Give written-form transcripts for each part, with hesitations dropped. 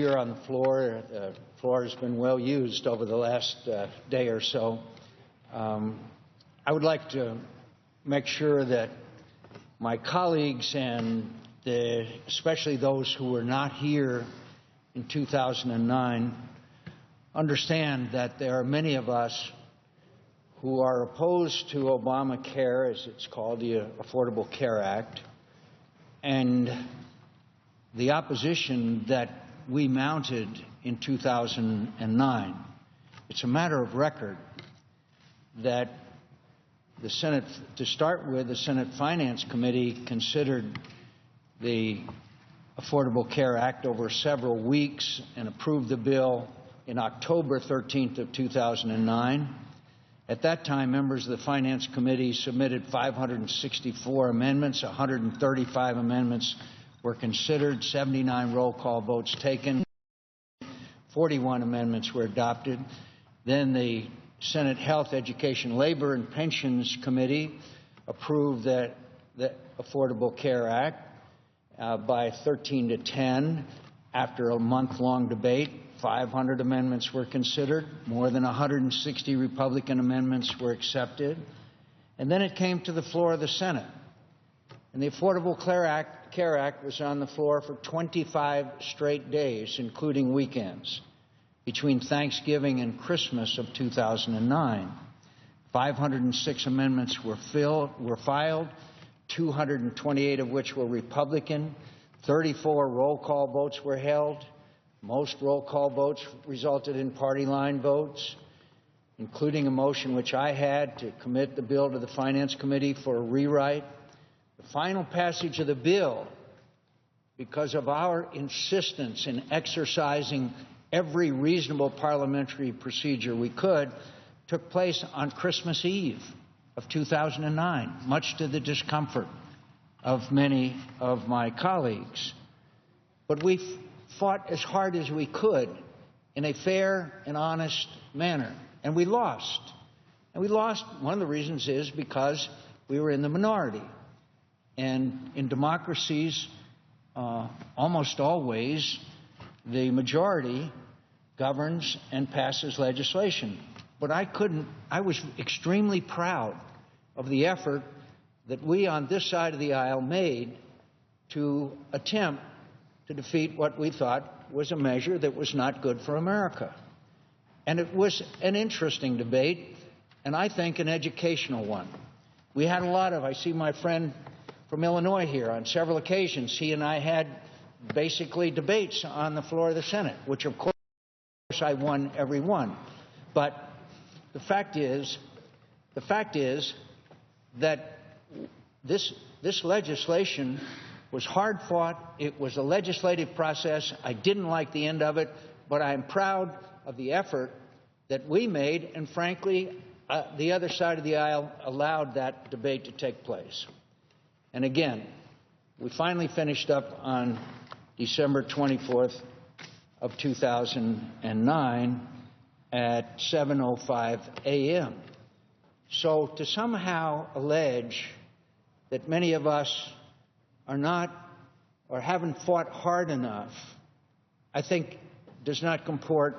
Here on the floor. The floor has been well used over the last day or so. I would like to make sure that my colleagues and especially those who were not here in 2009 understand that there are many of us who are opposed to Obamacare, as it's called, the Affordable Care Act, and the opposition that we mounted in 2009. It's a matter of record that the Senate, to start with, the Senate Finance Committee considered the Affordable Care Act over several weeks and approved the bill in October 13th of 2009. At that time, members of the Finance Committee submitted 564 amendments. 135 amendments were considered, 79 roll call votes taken, 41 amendments were adopted. Then the Senate Health, Education, Labor, and Pensions Committee approved the Affordable Care Act by 13-10. After a month-long debate, 500 amendments were considered. More than 160 Republican amendments were accepted. And then it came to the floor of the Senate. And the Affordable Care Act was on the floor for 25 straight days, including weekends, between Thanksgiving and Christmas of 2009. 506 amendments were filed, 228 of which were Republican. 34 roll call votes were held. Most roll call votes resulted in party line votes, including a motion which I had to commit the bill to the Finance Committee for a rewrite. The final passage of the bill, because of our insistence in exercising every reasonable parliamentary procedure we could, took place on Christmas Eve of 2009, much to the discomfort of many of my colleagues. But we fought as hard as we could in a fair and honest manner, and we lost. And we lost, one of the reasons is because we were in the minority. And in democracies, almost always, the majority governs and passes legislation. But I was extremely proud of the effort that we on this side of the aisle made to attempt to defeat what we thought was a measure that was not good for America. And it was an interesting debate, and I think an educational one. We had a lot of, I see my friend from Illinois here, on several occasions, he and I had basically debates on the floor of the Senate, which of course I won every one. But the fact is that this legislation was hard fought. It was a legislative process. I didn't like the end of it, but I'm proud of the effort that we made, and frankly, the other side of the aisle allowed that debate to take place. And again, we finally finished up on December 24th of 2009 at 7:05 a.m. So to somehow allege that many of us are not or haven't fought hard enough, I think does not comport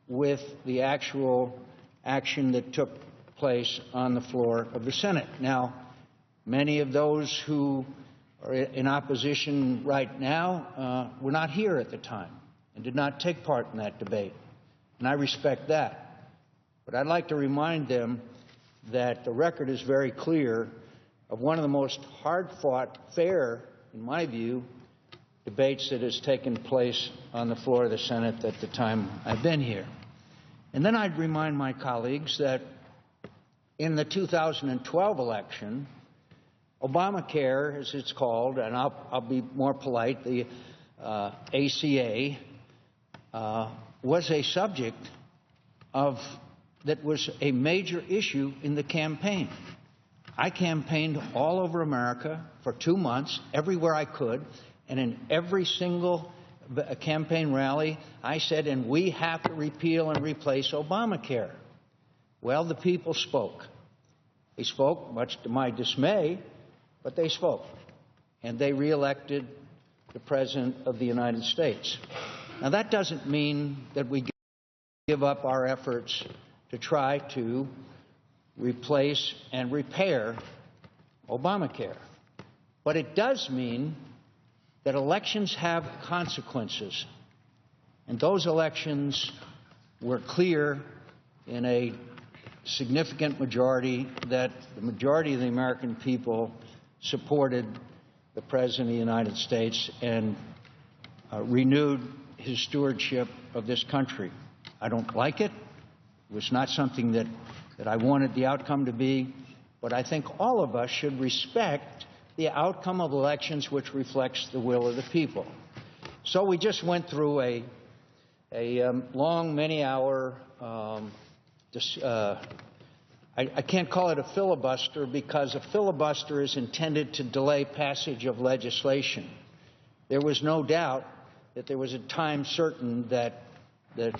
with the actual action that took place on the floor of the Senate. Now, many of those who are in opposition right now were not here at the time and did not take part in that debate, and I respect that. But I'd like to remind them that the record is very clear of one of the most hard-fought, fair, in my view, debates that has taken place on the floor of the Senate at the time I've been here. And then I'd remind my colleagues that in the 2012 election, Obamacare, as it's called, and I'll be more polite, the ACA, was a subject that was a major issue in the campaign. I campaigned all over America for 2 months, everywhere I could, and in every single campaign rally, I said, and we have to repeal and replace Obamacare. Well, the people spoke. They spoke, much to my dismay, but they spoke. And they reelected the President of the United States. Now, that doesn't mean that we give up our efforts to try to replace and repair Obamacare. But it does mean that elections have consequences. And those elections were clear in a significant majority that the majority of the American people supported the President of the United States and renewed his stewardship of this country. I don't like it. It was not something that I wanted the outcome to be, but I think all of us should respect the outcome of elections which reflects the will of the people. So we just went through a long, many-hour, I can't call it a filibuster because a filibuster is intended to delay passage of legislation. There was no doubt that there was a time certain that the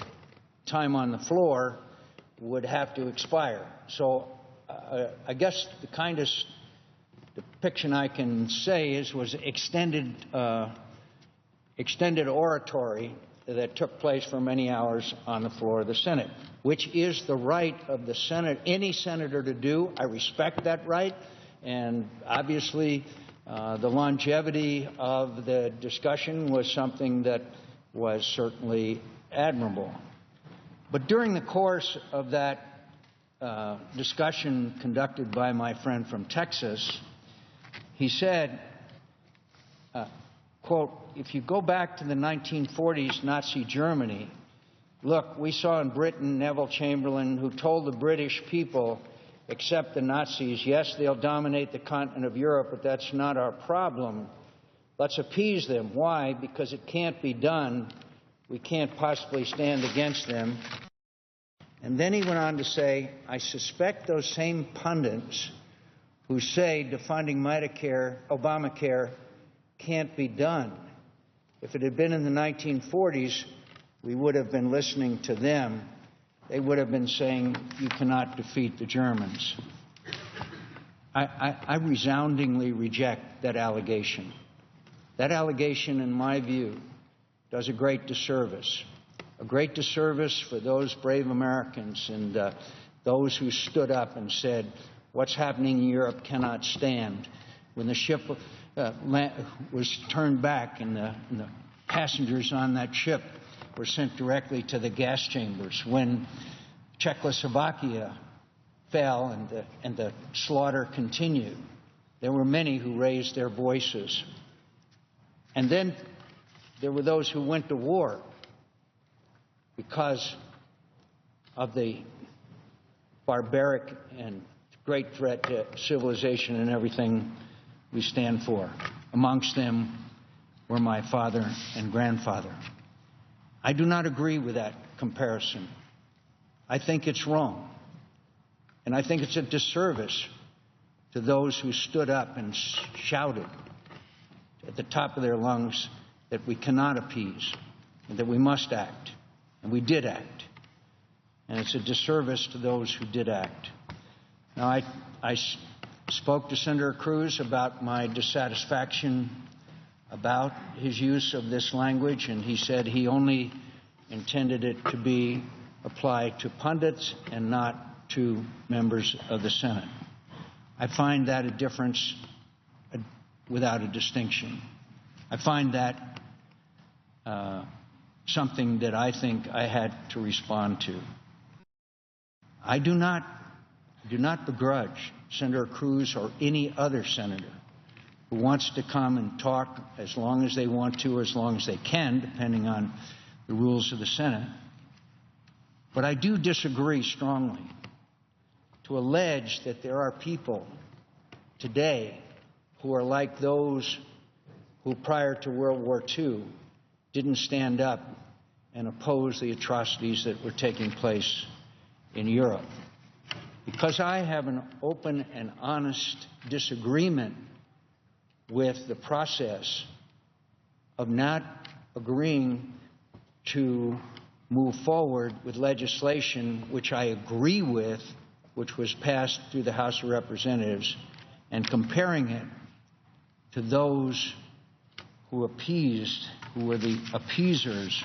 time on the floor would have to expire. So I guess the kindest depiction I can say was extended oratory that took place for many hours on the floor of the Senate, which is the right of the Senate, any senator to do. I respect that right, and obviously the longevity of the discussion was something that was certainly admirable. But during the course of that discussion conducted by my friend from Texas, he said, quote, if you go back to the 1940s Nazi Germany, look, we saw in Britain Neville Chamberlain, who told the British people, accept the Nazis. Yes, they'll dominate the continent of Europe, but that's not our problem. Let's appease them. Why? Because it can't be done. We can't possibly stand against them. And then he went on to say, I suspect those same pundits who say defunding Obamacare can't be done. If it had been in the 1940s, we would have been listening to them. They would have been saying, you cannot defeat the Germans. I resoundingly reject that allegation. That allegation, in my view, does a great disservice for those brave Americans and those who stood up and said, what's happening in Europe cannot stand. When the ship was turned back and the passengers on that ship were sent directly to the gas chambers, when Czechoslovakia fell and the slaughter continued, there were many who raised their voices. And then there were those who went to war because of the barbaric and great threat to civilization and everything we stand for. Amongst them were my father and grandfather. I do not agree with that comparison. I think it's wrong. And I think it's a disservice to those who stood up and shouted at the top of their lungs that we cannot appease and that we must act. And we did act. And it's a disservice to those who did act. Now, I spoke to Senator Cruz about my dissatisfaction about his use of this language, and he said he only intended it to be applied to pundits and not to members of the Senate. I find that a difference without a distinction. I find that something that I think I had to respond to. I do not begrudge Senator Cruz or any other senator who wants to come and talk as long as they want to or as long as they can, depending on the rules of the Senate. But I do disagree strongly to allege that there are people today who are like those who prior to World War II didn't stand up and oppose the atrocities that were taking place in Europe. Because I have an open and honest disagreement with the process of not agreeing to move forward with legislation which I agree with, which was passed through the House of Representatives, and comparing it to those who were the appeasers